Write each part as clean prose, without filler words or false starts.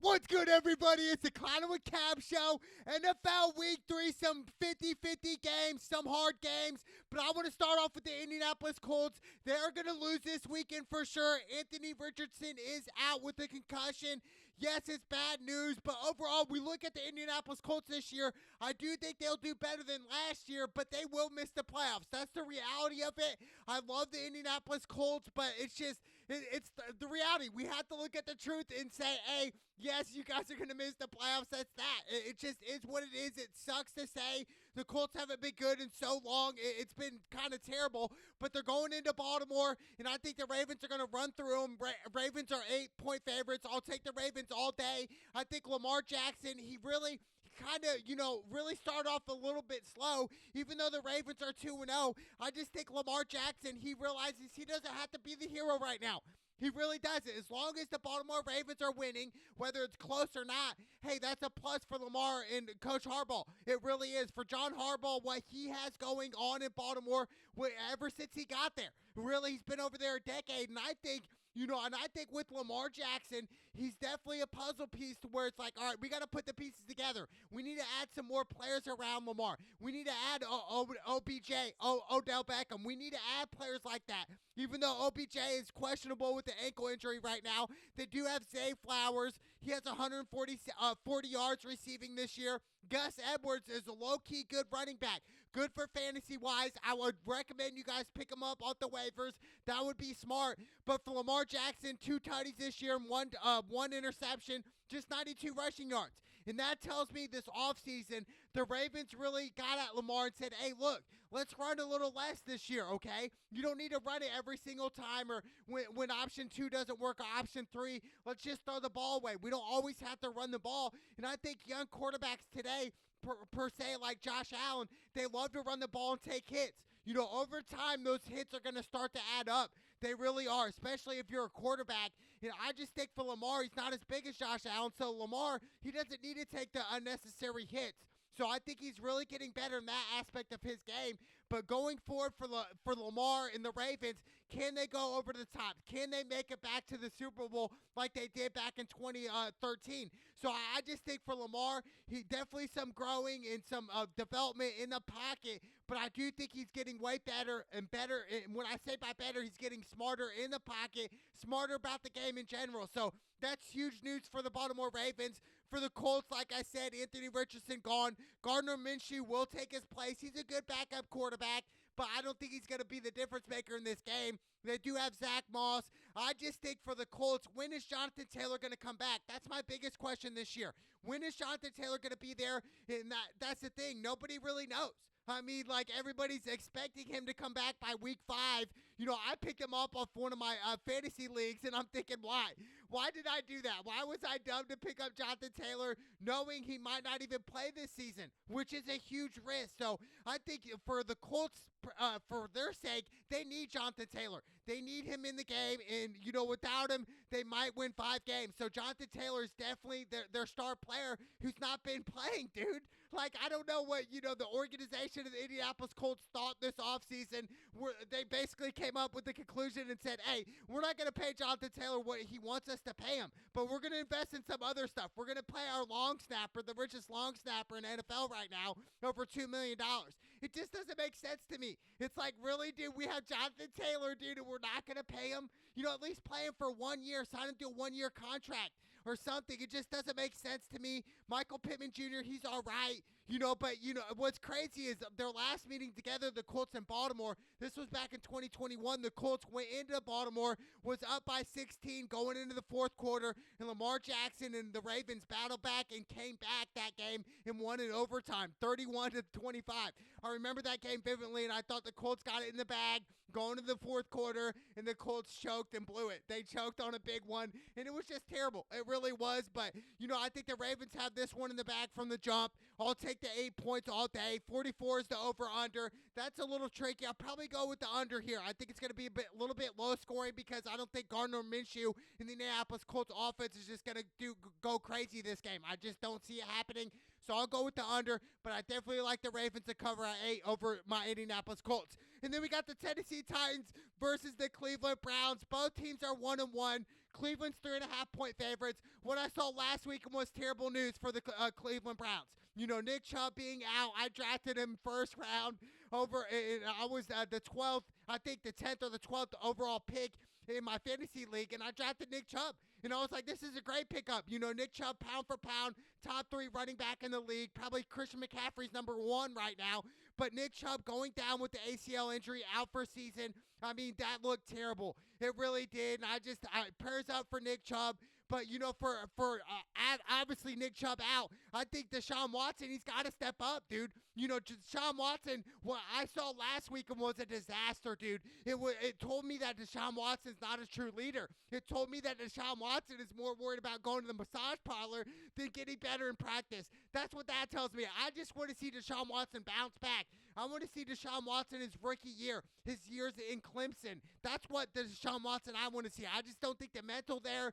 What's good, everybody? It's the Connor with Cab Show. NFL Week 3, some 50-50 games, some hard games. But I want to start off with the Indianapolis Colts. They're going to lose this weekend for sure. Anthony Richardson is out with a concussion. Yes, it's bad news, but overall, we look at the Indianapolis Colts this year. I do think they'll do better than last year, but they will miss the playoffs. That's the reality of it. I love the Indianapolis Colts, but it's just, it's the reality. We have to look at the truth and say, hey, yes, you guys are going to miss the playoffs. That's that. It just is what it is. It sucks to say. The Colts haven't been good in so long. It's been kind of terrible, but they're going into Baltimore, and I think the Ravens are going to run through them. Ravens are 8-point favorites. I'll take the Ravens all day. I think Lamar Jackson, he kind of, really started off a little bit slow, even though the Ravens are 2-0. I just think Lamar Jackson, he realizes he doesn't have to be the hero right now. He really doesn't. As long as the Baltimore Ravens are winning, whether it's close or not, hey, that's a plus for Lamar and Coach Harbaugh. It really is. For John Harbaugh, what he has going on in Baltimore ever since he got there. Really, he's been over there a decade, and I think with Lamar Jackson, he's definitely a puzzle piece to where it's like, all right, we got to put the pieces together. We need to add some more players around Lamar. We need to add OBJ, Odell Beckham. We need to add players like that. Even though OBJ is questionable with the ankle injury right now, they do have Zay Flowers. He has 40 yards receiving this year. Gus Edwards is a low-key good running back. Good for fantasy-wise. I would recommend you guys pick him up off the waivers. That would be smart. But for Lamar Jackson, 2 tutties this year and one interception, just 92 rushing yards. And that tells me this offseason, the Ravens really got at Lamar and said, hey, look, let's run a little less this year, okay? You don't need to run it every single time, or when option 2 doesn't work or option 3, let's just throw the ball away. We don't always have to run the ball. And I think young quarterbacks today, per se, like Josh Allen, they love to run the ball and take hits. Over time, those hits are going to start to add up. They really are, especially if you're a quarterback. I just think for Lamar, he's not as big as Josh Allen, so Lamar, he doesn't need to take the unnecessary hits. So I think he's really getting better in that aspect of his game. But going forward for Lamar and the Ravens, can they go over the top? Can they make it back to the Super Bowl like they did back in 2013? So I just think for Lamar, he definitely some growing and some development in the pocket. But I do think he's getting way better and better. And when I say by better, he's getting smarter in the pocket, smarter about the game in general. So that's huge news for the Baltimore Ravens. For the Colts, like I said, Anthony Richardson gone. Gardner Minshew will take his place. He's a good backup quarterback, but I don't think he's going to be the difference maker in this game. They do have Zach Moss. I just think for the Colts, when is Jonathan Taylor going to come back? That's my biggest question this year. When is Jonathan Taylor going to be there? And that's the thing. Nobody really knows. I mean, like, everybody's expecting him to come back by week 5. I picked him up off one of my fantasy leagues, and I'm thinking, why? Why did I do that? Why was I dumb to pick up Jonathan Taylor knowing he might not even play this season, which is a huge risk? So I think for the Colts, for their sake, they need Jonathan Taylor. They need him in the game, and, without him, they might win 5 games. So Jonathan Taylor is definitely their star player who's not been playing, dude. Like, I don't know what, the organization of the Indianapolis Colts thought this offseason. They basically came up with the conclusion and said, hey, we're not going to pay Jonathan Taylor what he wants us to pay him, but we're going to invest in some other stuff. We're going to pay our long snapper, the richest long snapper in NFL right now, over $2 million. It just doesn't make sense to me. It's like, really, dude, we have Jonathan Taylor, dude, and we're not going to pay him? At least play him for 1 year, sign him to a 1-year contract or something. It just doesn't make sense to me. Michael Pittman Jr., he's all right, but, what's crazy is their last meeting together, the Colts and Baltimore, this was back in 2021. The Colts went into Baltimore, was up by 16 going into the fourth quarter, and Lamar Jackson and the Ravens battled back and came back that game and won in overtime, 31-25. I remember that game vividly, and I thought the Colts got it in the bag going to the fourth quarter, and the Colts choked and blew it. They choked on a big one, and it was just terrible. It really was, but, I think the Ravens have this one in the bag from the jump. I'll take the 8 points all day. 44 is the over-under. That's a little tricky. I'll probably go with the under here. I think it's going to be a little bit low scoring because I don't think Gardner Minshew in the Indianapolis Colts offense is just going to go crazy this game. I just don't see it happening. So I'll go with the under, but I definitely like the Ravens to cover at 8 over my Indianapolis Colts. And then we got the Tennessee Titans versus the Cleveland Browns. Both teams are 1-1. Cleveland's 3.5-point favorites. What I saw last week was terrible news for the Cleveland Browns. You know, Nick Chubb being out, I drafted him first round over, I was the 12th, I think the 10th or the 12th overall pick in my fantasy league, and I drafted Nick Chubb. And I was like, this is a great pickup. You know, Nick Chubb, pound for pound, top 3 running back in the league. Probably Christian McCaffrey's number 1 right now. But Nick Chubb going down with the ACL injury, out for season. I mean, that looked terrible. It really did. And prayers up for Nick Chubb. But, you know, for obviously Nick Chubb out, I think Deshaun Watson, he's got to step up, dude. You know, Deshaun Watson, what I saw last week was a disaster, dude. It told me that Deshaun Watson's not a true leader. It told me that Deshaun Watson is more worried about going to the massage parlor than getting better in practice. That's what that tells me. I just want to see Deshaun Watson bounce back. I want to see Deshaun Watson his rookie year, his years in Clemson. That's what the Deshaun Watson I want to see. I just don't think the mental there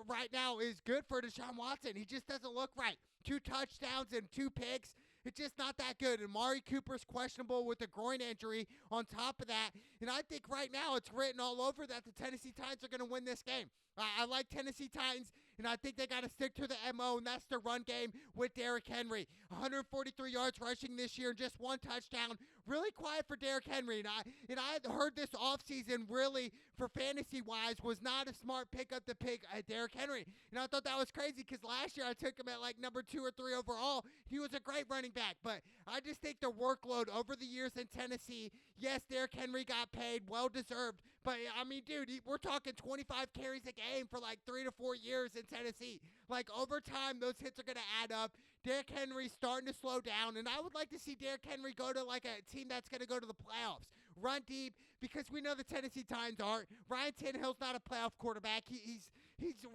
right now is good for Deshaun Watson. He just doesn't look right. 2 touchdowns and 2 picks. It's just not that good. And Amari Cooper's questionable with a groin injury on top of that. And I think right now it's written all over that the Tennessee Titans are going to win this game. I like Tennessee Titans, and I think they got to stick to the MO, and that's the run game with Derrick Henry. 143 yards rushing this year, just 1 touchdown. Really quiet for Derrick Henry. And I had heard this offseason really, for fantasy-wise, was not a smart pickup to pick Derrick Henry. And I thought that was crazy because last year I took him at like number 2 or 3 overall. He was a great running back. But I just think the workload over the years in Tennessee, yes, Derrick Henry got paid, well-deserved. But, I mean, dude, we're talking 25 carries a game for like 3 to 4 years in Tennessee. Like, over time, those hits are going to add up. Derrick Henry's starting to slow down, and I would like to see Derrick Henry go to, like, a team that's going to go to the playoffs. Run deep, because we know the Tennessee Titans aren't. Ryan Tannehill's not a playoff quarterback. He's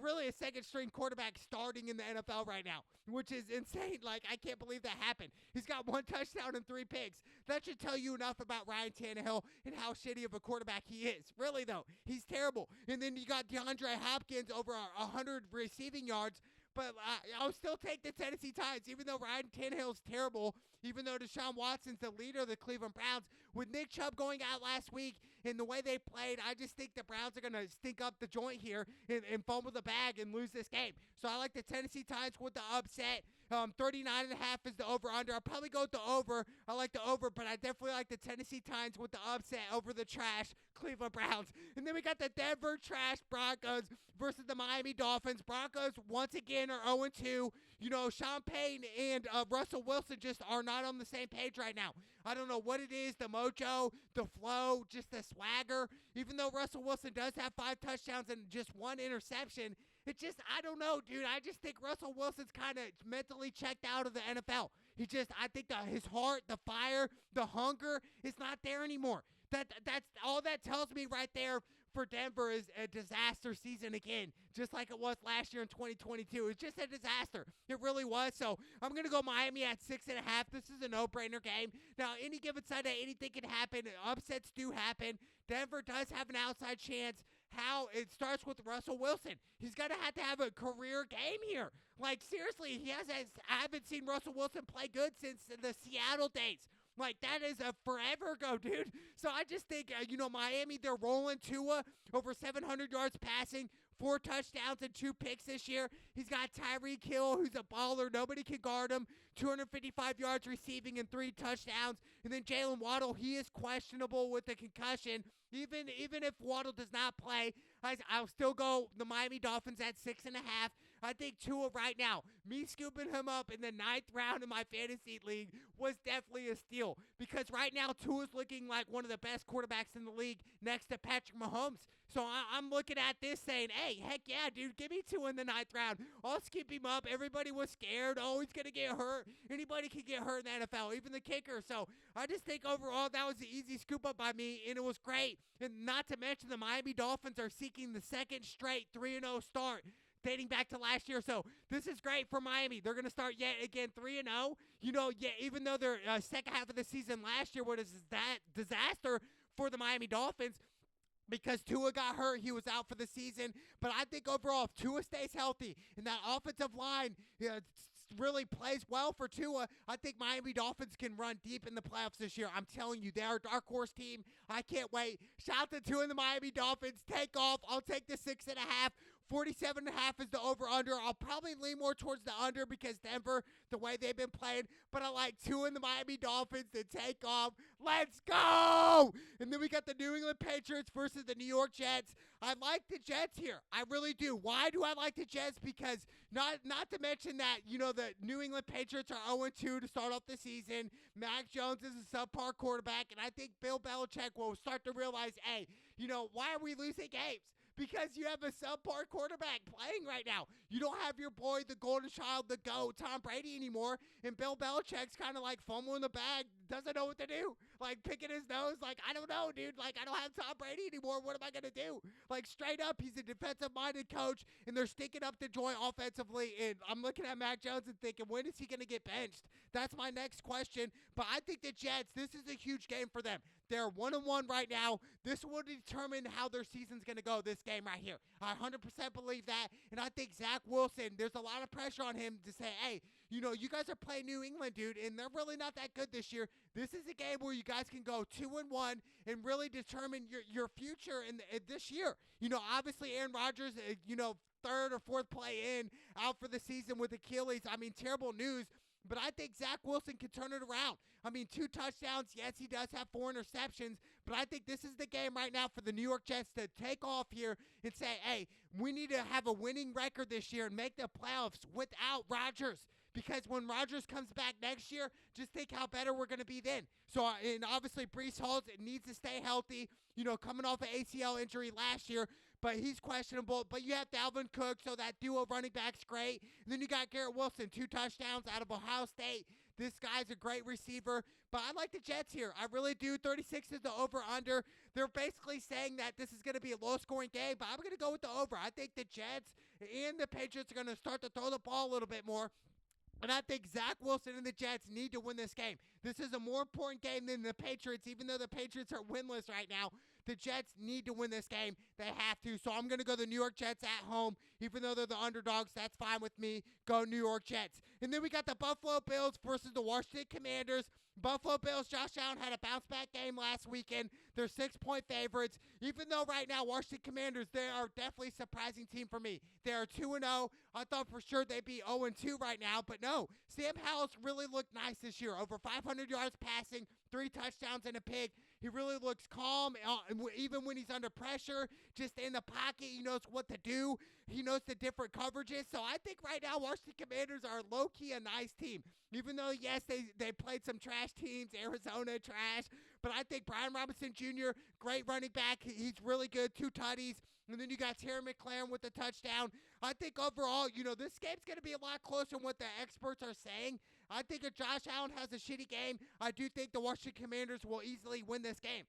really a second-string quarterback starting in the NFL right now, which is insane. Like, I can't believe that happened. He's got 1 touchdown and 3 picks. That should tell you enough about Ryan Tannehill and how shitty of a quarterback he is. Really, though, he's terrible. And then you got DeAndre Hopkins over 100 receiving yards. But I'll still take the Tennessee Titans, even though Ryan Tannehill's terrible, even though Deshaun Watson's the leader of the Cleveland Browns. With Nick Chubb going out last week and the way they played, I just think the Browns are going to stink up the joint here and fumble the bag and lose this game. So I like the Tennessee Titans with the upset. 39.5 is the over-under. I'll probably go with the over. I like the over, but I definitely like the Tennessee Titans with the upset over the trash Cleveland Browns. And then we got the Denver trash Broncos versus the Miami Dolphins. Broncos, once again, are 0-2. You know, Sean Payton and Russell Wilson just are not on the same page right now. I don't know what it is, the mojo, the flow, just the swagger. Even though Russell Wilson does have 5 touchdowns and just 1 interception, it just, I don't know, dude. I just think Russell Wilson's kind of mentally checked out of the NFL. I think his heart, the fire, the hunger is not there anymore. That's all that tells me right there for Denver is a disaster season again, just like it was last year in 2022. It's just a disaster. It really was. So I'm going to go Miami at 6.5. This is a no-brainer game. Now, any given Sunday, anything can happen. Upsets do happen. Denver does have an outside chance. How it starts with Russell Wilson. He's going to have a career game here. Like, seriously, I haven't seen Russell Wilson play good since the Seattle days. Like, that is a forever ago, dude. So I just think, Miami, they're rolling Tua over 700 yards passing, 4 touchdowns and 2 picks this year. He's got Tyreek Hill, who's a baller. Nobody can guard him. 255 yards receiving and 3 touchdowns. And then Jalen Waddle, he is questionable with the concussion. Even if Waddle does not play, I'll still go the Miami Dolphins at 6.5. I think Tua right now, me scooping him up in the 9th round of my fantasy league was definitely a steal. Because right now, Tua's looking like one of the best quarterbacks in the league next to Patrick Mahomes. So I'm looking at this saying, hey, heck yeah, dude, give me Tua in the 9th round. I'll scoop him up. Everybody was scared. Oh, he's going to get hurt. Anybody can get hurt in the NFL, even the kicker. So I just think overall that was an easy scoop up by me, and it was great. And not to mention the Miami Dolphins are seeking the 2nd straight 3-0 start dating back to last year. So this is great for Miami. They're going to start yet again 3-0. Even though their second half of the season last year was that disaster for the Miami Dolphins, because Tua got hurt, he was out for the season. But I think overall, if Tua stays healthy and that offensive line really plays well for Tua, I think Miami Dolphins can run deep in the playoffs this year. I'm telling you, they're a dark horse team. I can't wait. Shout out to Tua and the Miami Dolphins. Take off. I'll take the 6.5 47.5 is the over-under. I'll probably lean more towards the under because Denver, the way they've been playing. But I like 2 in the Miami Dolphins to take off. Let's go! And then we got the New England Patriots versus the New York Jets. I like the Jets here. I really do. Why do I like the Jets? Because not to mention that, the New England Patriots are 0-2 to start off the season. Mac Jones is a subpar quarterback, and I think Bill Belichick will start to realize, hey, why are we losing games? Because you have a subpar quarterback playing right now. You don't have your boy, the golden child, the GOAT, Tom Brady anymore. And Bill Belichick's kind of like fumbling the bag, doesn't know what to do. Like picking his nose, like, I don't know, dude. Like, I don't have Tom Brady anymore. What am I going to do? Like, straight up, he's a defensive-minded coach, and they're stinking up the joint offensively. And I'm looking at Mac Jones and thinking, when is he going to get benched? That's my next question. But I think the Jets, this is a huge game for them. They're 1-1 right now. This will determine how their season's going to go, this game right here. I 100% believe that. And I think Zach Wilson, there's a lot of pressure on him to say, hey, you guys are playing New England, dude, and they're really not that good this year. This is a game where you guys can go 2-1 and really determine your future in this year. Obviously Aaron Rodgers, third or fourth play in, out for the season with Achilles. I mean, terrible news. But I think Zach Wilson can turn it around. I mean, 2 touchdowns. Yes, he does have 4 interceptions. But I think this is the game right now for the New York Jets to take off here and say, hey, we need to have a winning record this year and make the playoffs without Rodgers. Because when Rodgers comes back next year, just think how better we're going to be then. So, and obviously, Breece Hall needs to stay healthy, coming off an ACL injury last year. But he's questionable. But you have Dalvin Cook, so that duo running back's great. And then you got Garrett Wilson, 2 touchdowns out of Ohio State. This guy's a great receiver. But I like the Jets here. I really do. 36 is the over-under. They're basically saying that this is going to be a low-scoring game, but I'm going to go with the over. I think the Jets and the Patriots are going to start to throw the ball a little bit more. And I think Zach Wilson and the Jets need to win this game. This is a more important game than the Patriots, even though the Patriots are winless right now. The Jets need to win this game. They have to. So I'm going to go the New York Jets at home. Even though they're the underdogs, that's fine with me. Go New York Jets. And then we got the Buffalo Bills versus the Washington Commanders. Buffalo Bills, Josh Allen had a bounce-back game last weekend. They're 6-point favorites. Even though right now, Washington Commanders, they are definitely a surprising team for me. They are 2-0. I thought for sure they'd be 0-2 right now, but no. Sam Howell's really looked nice this year. Over 500 yards passing, 3 touchdowns and a pick. He really looks calm, even when he's under pressure. Just in the pocket, he knows what to do. He knows the different coverages. So I think right now Washington Commanders are low-key a nice team. Even though, yes, they played some trash teams, Arizona trash. But I think Brian Robinson Jr., great running back. He's really good, 2 tutties. And then you got Terry McLaurin with the touchdown. I think overall, this game's going to be a lot closer than what the experts are saying. I think if Josh Allen has a shitty game, I do think the Washington Commanders will easily win this game,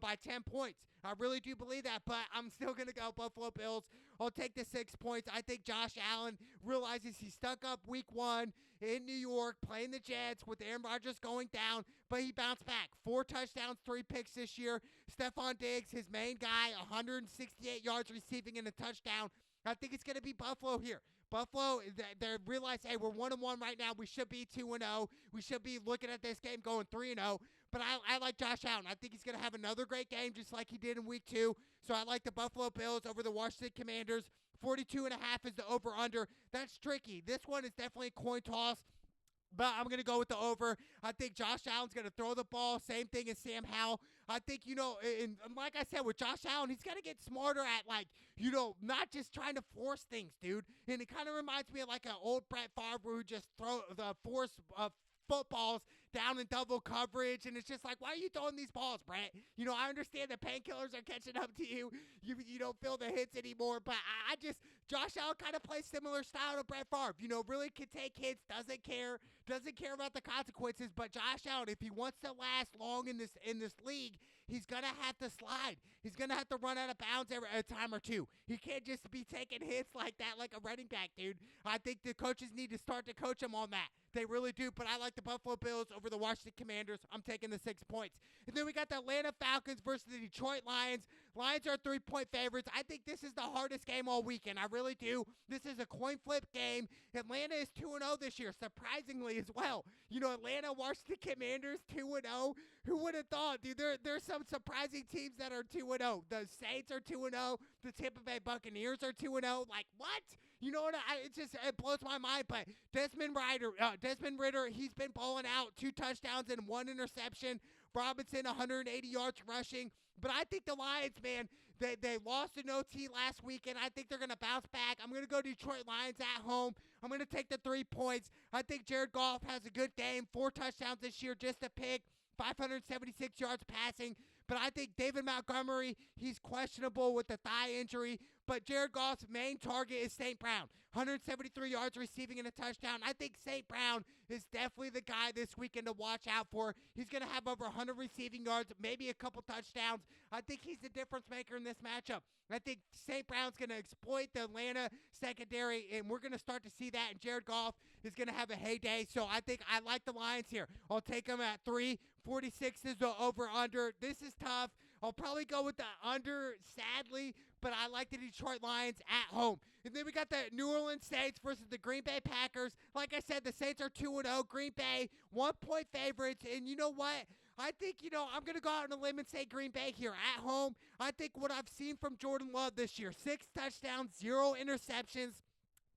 by 10 points. I really do believe that, but I'm still going to go Buffalo Bills. I'll take the 6 points. I think Josh Allen realizes he stuck up week 1 in New York playing the Jets with Aaron Rodgers going down, but he bounced back. 4 touchdowns, 3 picks this year. Stephon Diggs, his main guy, 168 yards receiving and a touchdown. I think it's going to be Buffalo here. Buffalo, they realize, hey, we're 1-1 right now. We should be 2-0. We should be looking at this game going 3-0. But I like Josh Allen. I think he's going to have another great game just like he did in week 2. So I like the Buffalo Bills over the Washington Commanders. 42.5 is the over-under. That's tricky. This one is definitely a coin toss. But I'm going to go with the over. I think Josh Allen's going to throw the ball. Same thing as Sam Howell. I think, and like I said, with Josh Allen, he's got to get smarter at, not just trying to force things, dude. And it kind of reminds me of, an old Brett Favre who just force footballs down in double coverage, and it's just like, why are you throwing these balls, Brett? I understand the painkillers are catching up to you. You don't feel the hits anymore, but Josh Allen kind of plays similar style to Brett Favre. Really can take hits, doesn't care about the consequences. But Josh Allen, if he wants to last long in this league, he's gonna have to slide. He's gonna have to run out of bounds a time or two. He can't just be taking hits like that, like a running back, dude. I think the coaches need to start to coach him on that. They really do. But I like the Buffalo Bills over the Washington Commanders. I'm taking the 6 points. And then we got the Atlanta Falcons versus the Detroit Lions. Lions are 3-point favorites. I think this is the hardest game all weekend. I really do. This is a coin flip game. Atlanta is 2-0 this year, surprisingly as well. You know, Atlanta, Washington Commanders, 2-0. Who would have thought, dude? There's some surprising teams that are 2-0. The Saints are 2-0. The Tampa Bay Buccaneers are 2-0. Like, what? You know what? It blows my mind. But Desmond Ridder, he's been balling out. 2 touchdowns and 1 interception. Robinson, 180 yards rushing. But I think the Lions, man, they lost in OT last weekend. I think they're going to bounce back. I'm going to go Detroit Lions at home. I'm going to take the 3 points. I think Jared Goff has a good game. 4 touchdowns this year, just a pick. 576 yards passing. But I think David Montgomery, he's questionable with the thigh injury. But Jared Goff's main target is St. Brown. 173 yards receiving and a touchdown. I think St. Brown is definitely the guy this weekend to watch out for. He's going to have over 100 receiving yards, maybe a couple touchdowns. I think he's the difference maker in this matchup. I think St. Brown's going to exploit the Atlanta secondary, and we're going to start to see that, and Jared Goff is going to have a heyday. So I think I like the Lions here. I'll take them at 3. 46 is the over-under. This is tough. I'll probably go with the under, sadly, but I like the Detroit Lions at home. And then we got the New Orleans Saints versus the Green Bay Packers. Like I said, the Saints are 2-0. Green Bay, 1-point favorites. And you know what? I think, I'm going to go out on a limb and say Green Bay here at home. I think what I've seen from Jordan Love this year, 6 touchdowns, 0 interceptions.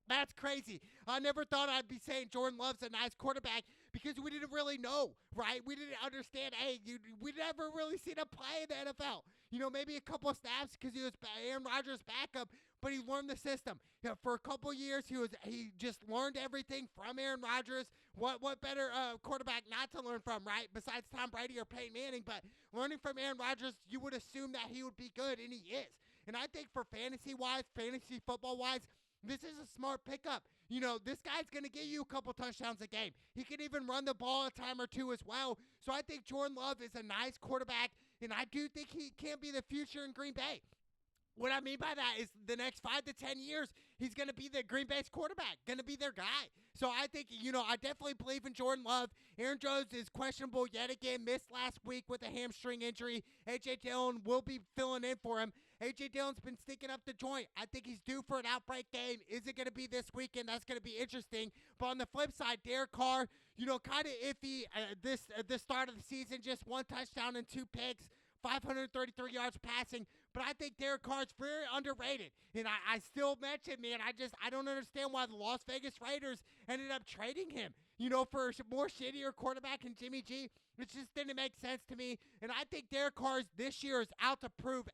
That's crazy. I never thought I'd be saying Jordan Love's a nice quarterback because we didn't really know, right? We didn't understand, we never really seen him play in the NFL. Maybe a couple of snaps because he was Aaron Rodgers' backup, but he learned the system. For a couple of years, he just learned everything from Aaron Rodgers. What better quarterback not to learn from, right? Besides Tom Brady or Peyton Manning, but learning from Aaron Rodgers, you would assume that he would be good, and he is. And I think for fantasy football-wise, this is a smart pickup. This guy's going to give you a couple touchdowns a game. He can even run the ball a time or two as well. So I think Jordan Love is a nice quarterback, and I do think he can be the future in Green Bay. What I mean by that is the next 5 to 10 years, he's going to be the Green Bay's quarterback, going to be their guy. So I think, I definitely believe in Jordan Love. Aaron Jones is questionable yet again, missed last week with a hamstring injury. A.J. Dillon will be filling in for him. A.J. Dillon's been sticking up the joint. I think he's due for an outbreak game. Is it going to be this weekend? That's going to be interesting. But on the flip side, Derek Carr, kind of iffy the start of the season, just 1 touchdown and 2 picks. 533 yards passing, but I think Derek Carr's very underrated. And I still mention, man, I don't understand why the Las Vegas Raiders ended up trading him, for a more shittier quarterback than Jimmy G. It just didn't make sense to me. And I think Derek Carr this year is out to prove,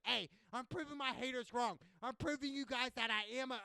I'm proving my haters wrong. I'm proving you guys that I am a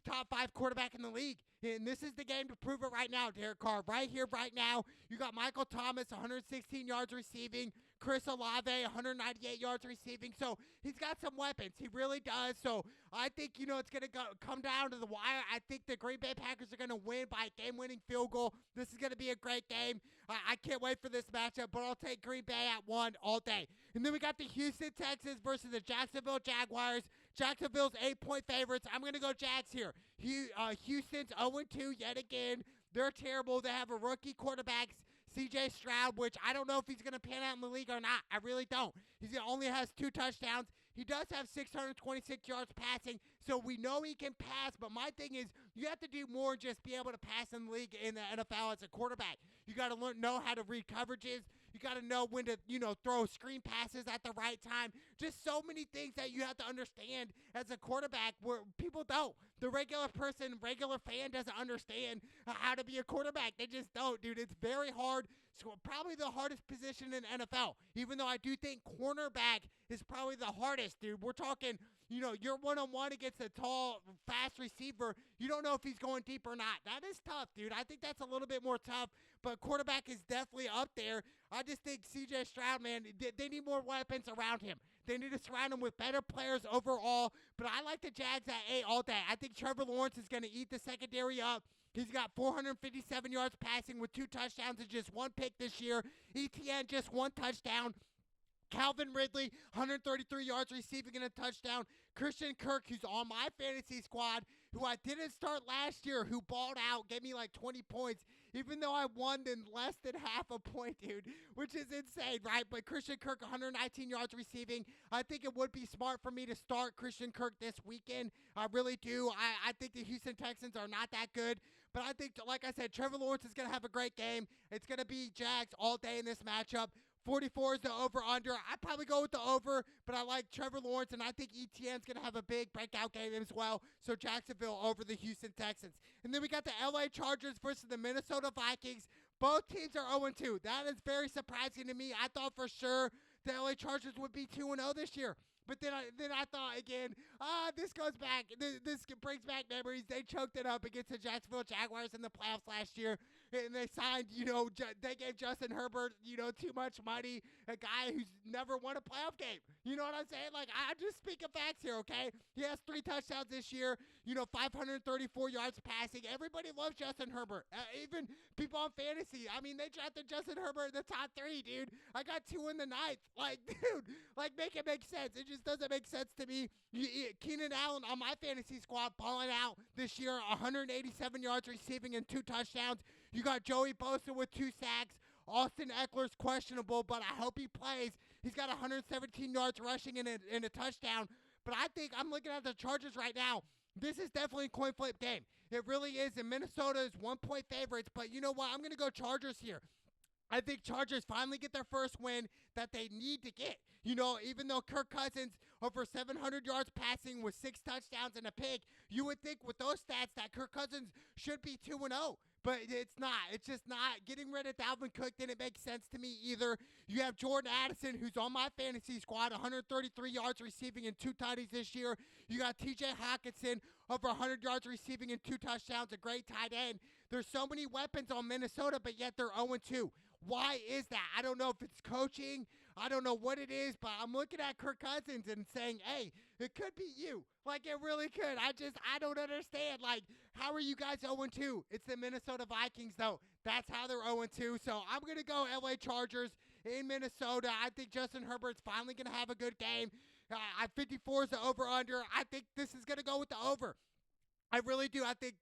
top 5 quarterback in the league. And this is the game to prove it right now, Derek Carr. Right here, right now. You got Michael Thomas, 116 yards receiving. Chris Olave, 198 yards receiving. So he's got some weapons. He really does. So I think, it's going to come down to the wire. I think the Green Bay Packers are going to win by a game-winning field goal. This is going to be a great game. I can't wait for this matchup, but I'll take Green Bay at 1 all day. And then we got the Houston Texans versus the Jacksonville Jaguars. Jacksonville's 8-point favorites. I'm going to go Jags here. Houston's 0-2 yet again. They're terrible. They have a rookie quarterback, C.J. Stroud, which I don't know if he's going to pan out in the league or not. I really don't. He only has 2 touchdowns. He does have 626 yards passing, so we know he can pass. But my thing is, you have to do more than just be able to pass in the league in the NFL as a quarterback. You got to know how to read coverages. You got to know when to, throw screen passes at the right time. Just so many things that you have to understand as a quarterback where people don't. The regular person, regular fan doesn't understand how to be a quarterback. They just don't, dude. It's very hard. So probably the hardest position in the NFL, even though I do think cornerback is probably the hardest, dude. We're talking, you're one-on-one against a tall, fast receiver. You don't know if he's going deep or not. That is tough, dude. I think that's a little bit more tough, but quarterback is definitely up there. I just think C.J. Stroud, man, they need more weapons around him. They need to surround him with better players overall, but I like the Jags at 8 all day. I think Trevor Lawrence is going to eat the secondary up. He's got 457 yards passing with 2 touchdowns and just 1 pick this year. ETN just 1 touchdown. Calvin Ridley, 133 yards receiving and a touchdown. Christian Kirk, who's on my fantasy squad, who I didn't start last year, who balled out, gave me like 20 points, even though I won in less than half a point, dude, which is insane, right? But Christian Kirk, 119 yards receiving. I think it would be smart for me to start Christian Kirk this weekend. I really do. I think the Houston Texans are not that good. But I think, like I said, Trevor Lawrence is going to have a great game. It's going to be Jags all day in this matchup. 44 is the over-under. I'd probably go with the over, but I like Trevor Lawrence, and I think ETN's going to have a big breakout game as well. So Jacksonville over the Houston Texans. And then we got the LA Chargers versus the Minnesota Vikings. Both teams are 0-2. That is very surprising to me. I thought for sure the LA Chargers would be 2-0 this year. But then I thought again, this goes back. This brings back memories. They choked it up against the Jacksonville Jaguars in the playoffs last year. And they signed, they gave Justin Herbert, too much money. A guy who's never won a playoff game. You know what I'm saying? Like, I'm just speaking facts here, okay? He has 3 touchdowns this year, 534 yards passing. Everybody loves Justin Herbert. Even people on fantasy. I mean, they drafted Justin Herbert in the top 3, dude. I got 2 in the 9th. Like, dude, make it make sense. It just doesn't make sense to me. Keenan Allen on my fantasy squad balling out this year, 187 yards receiving and 2 touchdowns. You got Joey Bosa with 2 sacks. Austin Eckler's questionable, but I hope he plays. He's got 117 yards rushing and a touchdown. But I think I'm looking at the Chargers right now. This is definitely a coin flip game. It really is. And Minnesota is 1-point favorites. But you know what? I'm going to go Chargers here. I think Chargers finally get their first win that they need to get. Even though Kirk Cousins over 700 yards passing with 6 touchdowns and a pick, you would think with those stats that Kirk Cousins should be 2-0. But it's not. It's just not. Getting rid of Dalvin Cook didn't make sense to me either. You have Jordan Addison, who's on my fantasy squad, 133 yards receiving and 2 tutties this year. You got TJ Hawkinson, over 100 yards receiving and 2 touchdowns, a great tight end. There's so many weapons on Minnesota, but yet they're 0-2. Why is that? I don't know if it's coaching. I don't know what it is, but I'm looking at Kirk Cousins and saying, hey, it could be you. Like, it really could. I don't understand. Like, how are you guys 0-2? It's the Minnesota Vikings, though. That's how they're 0-2. So I'm going to go LA Chargers in Minnesota. I think Justin Herbert's finally going to have a good game. 54 is the over-under. I think this is going to go with the over. I really do. I think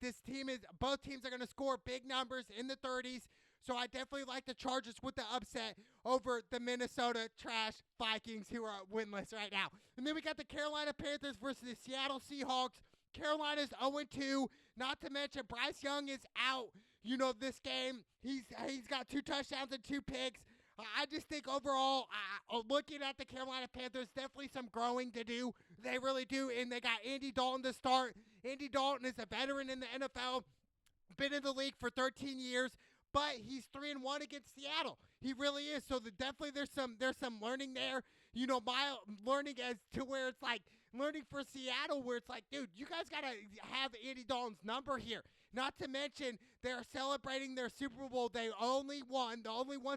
both teams are going to score big numbers in the 30s. So I definitely like the Chargers with the upset over the Minnesota trash Vikings, who are winless right now. And then we got the Carolina Panthers versus the Seattle Seahawks. Carolina's 0-2. Not to mention Bryce Young is out. This game, he's got 2 touchdowns and 2 picks. I just think overall, looking at the Carolina Panthers, definitely some growing to do. They really do. And they got Andy Dalton to start. Andy Dalton is a veteran in the NFL, been in the league for 13 years. But he's 3-1 against Seattle. He really is. So definitely there's some learning there. My learning as to where it's like learning for Seattle, where it's like, dude, you guys gotta have Andy Dalton's number here. Not to mention they're celebrating their Super Bowl. They only won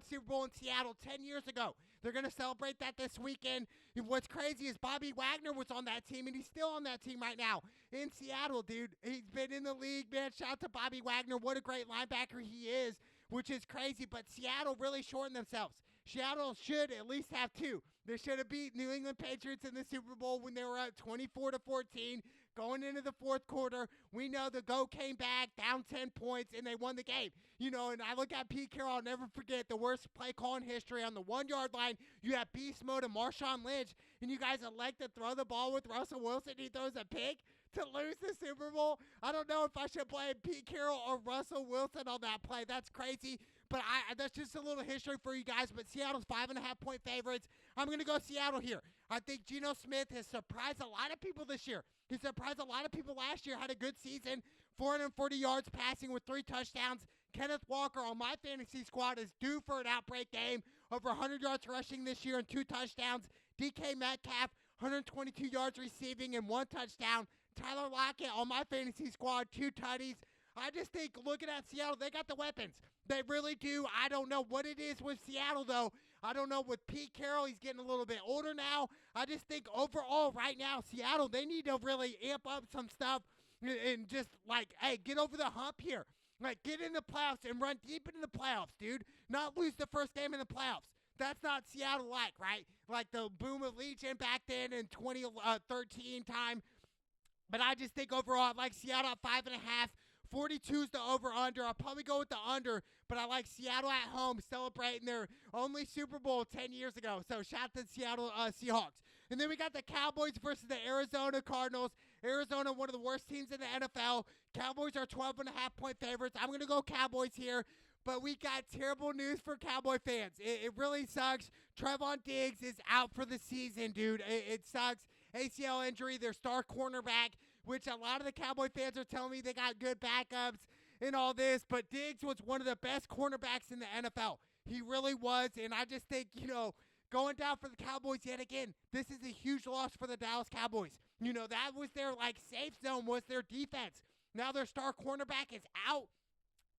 Super Bowl in Seattle 10 years ago. They're gonna celebrate that this weekend. And what's crazy is Bobby Wagner was on that team, and he's still on that team right now in Seattle, dude. He's been in the league, man. Shout out to Bobby Wagner. What a great linebacker he is, which is crazy. But Seattle really shortened themselves. Seattle should at least have 2. They should have beat New England Patriots in the Super Bowl when they were up 24-14. Going into the 4th quarter, we know the GOAT came back, down 10 points, and they won the game. And I look at Pete Carroll, I'll never forget the worst play call in history. On the 1-yard line, you have beast mode and Marshawn Lynch, and you guys elect to throw the ball with Russell Wilson. He throws a pick to lose the Super Bowl. I don't know if I should blame Pete Carroll or Russell Wilson on that play. That's crazy. But that's just a little history for you guys. But Seattle's 5.5-point favorites. I'm going to go Seattle here. I think Geno Smith has surprised a lot of people this year. He surprised a lot of people last year, had a good season, 440 yards passing with 3 touchdowns. Kenneth Walker on my fantasy squad is due for an outbreak game, over 100 yards rushing this year and 2 touchdowns. DK Metcalf, 122 yards receiving and 1 touchdown. Tyler Lockett on my fantasy squad, 2 tutties. I just think, looking at Seattle, they got the weapons. They really do. I don't know what it is with Seattle, though. I don't know with Pete Carroll. He's getting a little bit older now. I just think overall right now, Seattle, they need to really amp up some stuff and just, hey, get over the hump here. Get in the playoffs and run deep into the playoffs, dude. Not lose the first game in the playoffs. That's not Seattle right? Like the boom of Legion back then in 2013 time. But I just think overall, I like Seattle at 5.5. 42 is the over-under. I'll probably go with the under, but I like Seattle at home celebrating their only Super Bowl 10 years ago. So shout out to Seattle Seahawks. And then we got the Cowboys versus the Arizona Cardinals. Arizona, one of the worst teams in the NFL. Cowboys are 12.5-point favorites. I'm going to go Cowboys here. But we got terrible news for Cowboy fans. It really sucks. Trevon Diggs is out for the season, dude. It sucks. ACL injury, their star cornerback, which a lot of the Cowboy fans are telling me they got good backups and all this. But Diggs was one of the best cornerbacks in the NFL. He really was. And I just think, going down for the Cowboys yet again, this is a huge loss for the Dallas Cowboys. That was their, safe zone was their defense. Now their star cornerback is out.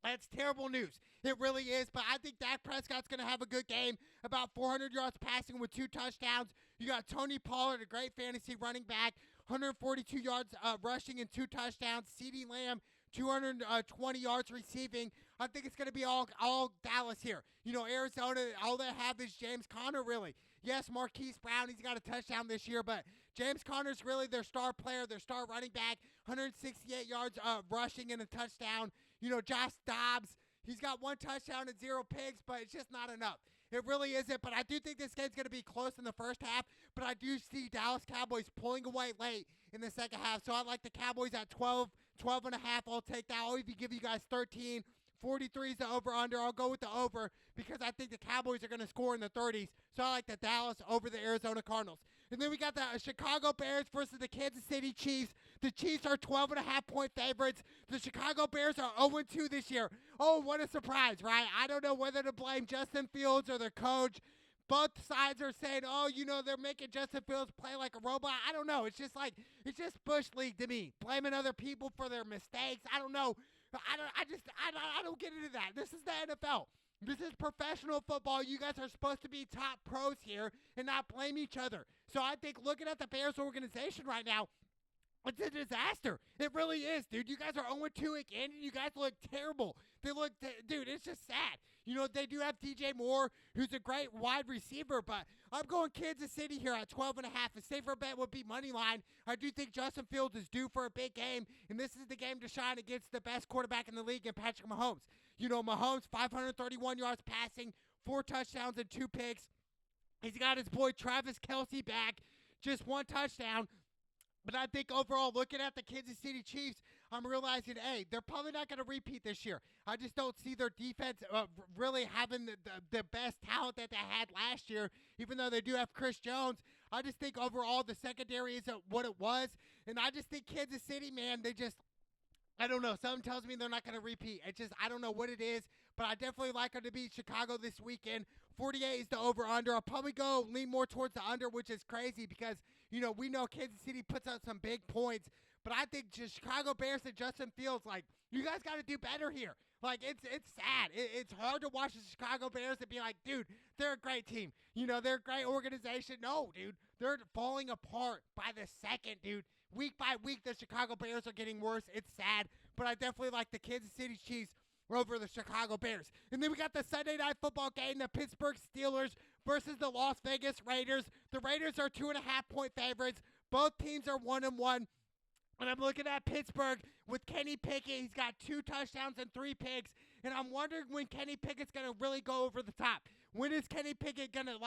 That's terrible news. It really is, but I think Dak Prescott's going to have a good game. About 400 yards passing with 2 touchdowns. You got Tony Pollard, a great fantasy running back, 142 yards rushing and 2 touchdowns. CeeDee Lamb, 220 yards receiving. I think it's going to be all Dallas here. Arizona, all they have is James Conner, really. Yes, Marquise Brown, he's got a touchdown this year, but James Conner's really their star player, their star running back, 168 yards rushing and a touchdown. Josh Dobbs, he's got 1 touchdown and 0 picks, but it's just not enough. It really isn't, but I do think this game's going to be close in the first half, but I do see Dallas Cowboys pulling away late in the second half, so I like the Cowboys at 12.5. I'll take that. I'll even give you guys 13. 43 is the over-under. I'll go with the over because I think the Cowboys are going to score in the 30s, so I like the Dallas over the Arizona Cardinals. And then we got the Chicago Bears versus the Kansas City Chiefs. The Chiefs are 12.5-point favorites. The Chicago Bears are 0-2 this year. Oh, what a surprise, right? I don't know whether to blame Justin Fields or their coach. Both sides are saying, they're making Justin Fields play like a robot. I don't know. It's just Bush League to me. Blaming other people for their mistakes. I don't know. I don't get into that. This is the NFL. This is professional football. You guys are supposed to be top pros here and not blame each other. So I think looking at the Bears organization right now, it's a disaster. It really is, dude. You guys are 0-2 again, and you guys look terrible. Dude, it's just sad. They do have DJ Moore, who's a great wide receiver, but I'm going Kansas City here at 12.5. A safer bet would be money line. I do think Justin Fields is due for a big game, and this is the game to shine against the best quarterback in the league in Patrick Mahomes. Mahomes, 531 yards passing, 4 touchdowns and 2 picks. He's got his boy Travis Kelce back, just 1 touchdown. But I think overall, looking at the Kansas City Chiefs, I'm realizing, hey, they're probably not going to repeat this year. I just don't see their defense really having the best talent that they had last year, even though they do have Chris Jones. I just think overall the secondary isn't what it was. And I just think Kansas City, man, I don't know. Something tells me they're not going to repeat. I don't know what it is, but I definitely like them to beat Chicago this weekend. 48 is the over-under. I'll probably lean more towards the under, which is crazy because, we know Kansas City puts out some big points. But I think just Chicago Bears and Justin Fields, you guys got to do better here. It's sad. It's hard to watch the Chicago Bears and be like, dude, they're a great team. They're a great organization. No, dude, they're falling apart by the second, dude. Week by week, the Chicago Bears are getting worse. It's sad, but I definitely like the Kansas City Chiefs over the Chicago Bears. And then we got the Sunday night football game, the Pittsburgh Steelers versus the Las Vegas Raiders. The Raiders are 2.5-point favorites. Both teams are 1-1. And I'm looking at Pittsburgh with Kenny Pickett. He's got 2 touchdowns and 3 picks. And I'm wondering when Kenny Pickett's going to really go over the top. When is Kenny Pickett going to,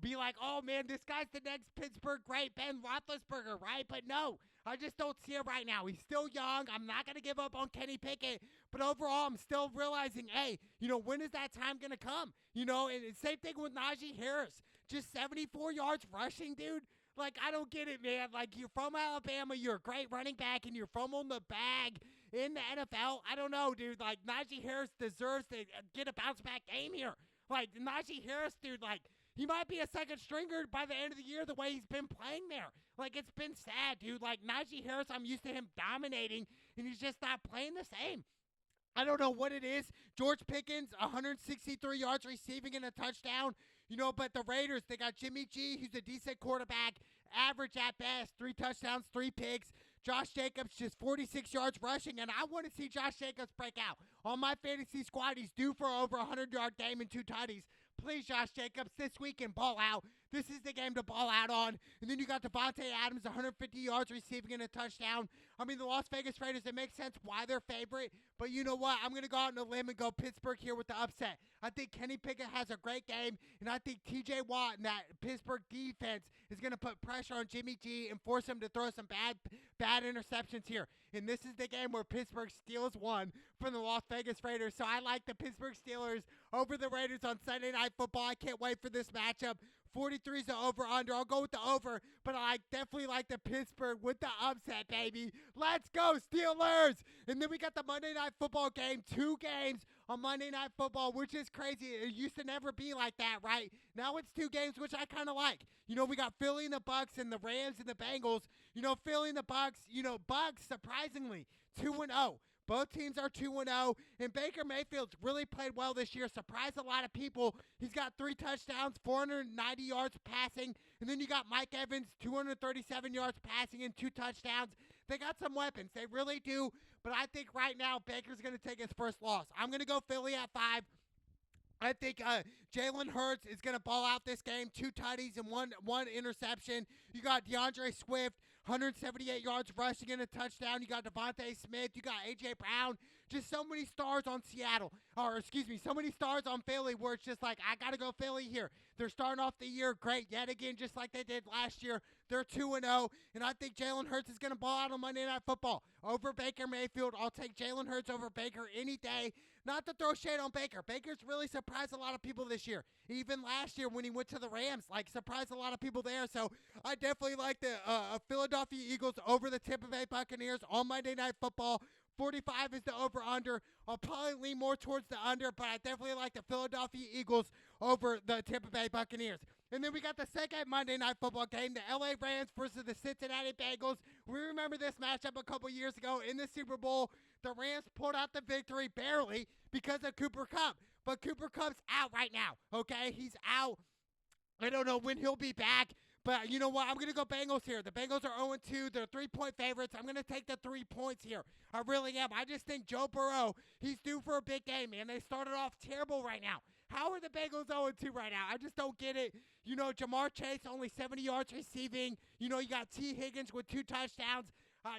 be like, oh, man, this guy's the next Pittsburgh great Ben Roethlisberger, right? But no, I just don't see it right now. He's still young. I'm not going to give up on Kenny Pickett. But overall, I'm still realizing, hey, when is that time going to come? And same thing with Najee Harris. Just 74 yards rushing, dude. I don't get it, man. You're from Alabama, you're a great running back, and you're from on the bag in the NFL. I don't know, dude. Najee Harris deserves to get a bounce-back game here. Najee Harris, dude, he might be a second stringer by the end of the year the way he's been playing there. It's been sad, dude. Najee Harris, I'm used to him dominating, and he's just not playing the same. I don't know what it is. George Pickens, 163 yards receiving and a touchdown. But the Raiders, they got Jimmy G, who's a decent quarterback, average at best, 3 touchdowns, 3 picks. Josh Jacobs, just 46 yards rushing, and I want to see Josh Jacobs break out. On my fantasy squad, he's due for over a 100-yard game and 2 tutties. Please, Josh Jacobs, this weekend, ball out. This is the game to ball out on. And then you got Devontae Adams, 150 yards receiving and a touchdown. I mean, the Las Vegas Raiders, it makes sense why they're favorite. But you know what? I'm going to go out on a limb and go Pittsburgh here with the upset. I think Kenny Pickett has a great game, and I think TJ Watt and that Pittsburgh defense is going to put pressure on Jimmy G and force him to throw some bad interceptions here. And this is the game where Pittsburgh steals one from the Las Vegas Raiders. So I like the Pittsburgh Steelers over the Raiders on Sunday Night Football. I can't wait for this matchup. 43 is the over-under. I'll go with the over, but I definitely like the Pittsburgh with the upset, baby. Let's go, Steelers! And then we got the Monday Night Football game. 2 games on Monday Night Football, which is crazy. It used to never be like that, right? Now it's 2 games, which I kind of like. You know, we got Philly and the Bucks and the Rams and the Bengals. You know, Philly and the Bucks, Bucks, surprisingly, 2-0. Both teams are 2-0, and Baker Mayfield's really played well this year, surprised a lot of people. He's got 3 touchdowns, 490 yards passing, and then you got Mike Evans, 237 yards passing and 2 touchdowns. They got some weapons. They really do, but I think right now Baker's going to take his first loss. I'm going to go Philly at 5. I think Jalen Hurts is going to ball out this game. 2 tutties and one interception. You got DeAndre Swift, 178 yards rushing and a touchdown. You got Devontae Smith. You got A.J. Brown. Just so many stars on so many stars on Philly where it's just like, I got to go Philly here. They're starting off the year great yet again, just like they did last year. They're 2-0, and I think Jalen Hurts is going to ball out on Monday Night Football over Baker Mayfield. I'll take Jalen Hurts over Baker any day. Not to throw shade on Baker. Baker's really surprised a lot of people this year. Even last year when he went to the Rams, surprised a lot of people there. So I definitely like the Philadelphia Eagles over the Tampa Bay Buccaneers on Monday Night Football. 45 is the over-under. I'll probably lean more towards the under, but I definitely like the Philadelphia Eagles over the Tampa Bay Buccaneers. And then we got the second Monday Night Football game, the LA Rams versus the Cincinnati Bengals. We remember this matchup a couple years ago in the Super Bowl. The Rams pulled out the victory barely because of Cooper Kupp. But Cooper Kupp's out right now, okay? He's out. I don't know when he'll be back. But you know what? I'm going to go Bengals here. The Bengals are 0-2. They're 3-point favorites. I'm going to take the 3 points here. I really am. I just think Joe Burrow, he's due for a big game, man. They started off terrible right now. How are the Bengals 0-2 right now? I just don't get it. You know, Jamar Chase, only 70 yards receiving. You know, you got T. Higgins with 2 touchdowns.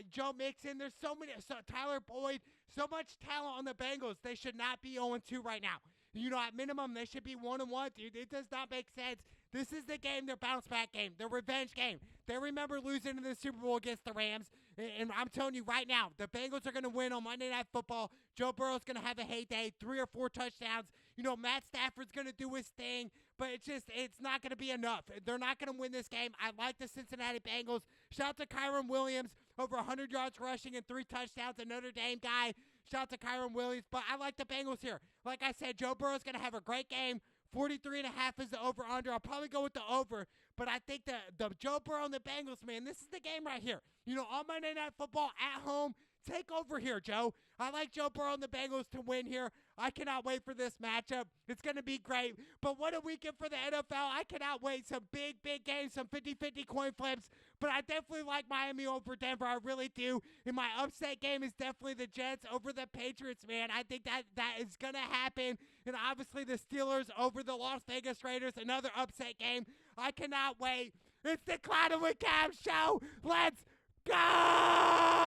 Joe Mixon. There's Tyler Boyd. So much talent on the Bengals. They should not be 0-2 right now. You know, at minimum, they should be 1-1, dude. It does not make sense. This is the game, their bounce-back game, their revenge game. They remember losing in the Super Bowl against the Rams, and I'm telling you right now, the Bengals are going to win on Monday Night Football. Joe Burrow's going to have a heyday, 3 or 4 touchdowns. You know, Matt Stafford's going to do his thing, but it's not going to be enough. They're not going to win this game. I like the Cincinnati Bengals. Shout out to Kyron Williams, over 100 yards rushing and 3 touchdowns, a Notre Dame guy. Shout out to Kyron Williams, but I like the Bengals here. Like I said, Joe Burrow's going to have a great game. 43.5 is the over-under. I'll probably go with the over, but I think the Joe Burrow and the Bengals, man, this is the game right here. You know, on Monday Night Football at home, take over here, Joe. I like Joe Burrow and the Bengals to win here. I cannot wait for this matchup. It's going to be great. But what a weekend for the NFL. I cannot wait. Some big games, some 50-50 coin flips. But I definitely like Miami over Denver. I really do. And my upset game is definitely the Jets over the Patriots, man. I think that is going to happen. And obviously the Steelers over the Las Vegas Raiders, another upset game. I cannot wait. It's the Clouded with Cam show. Let's go!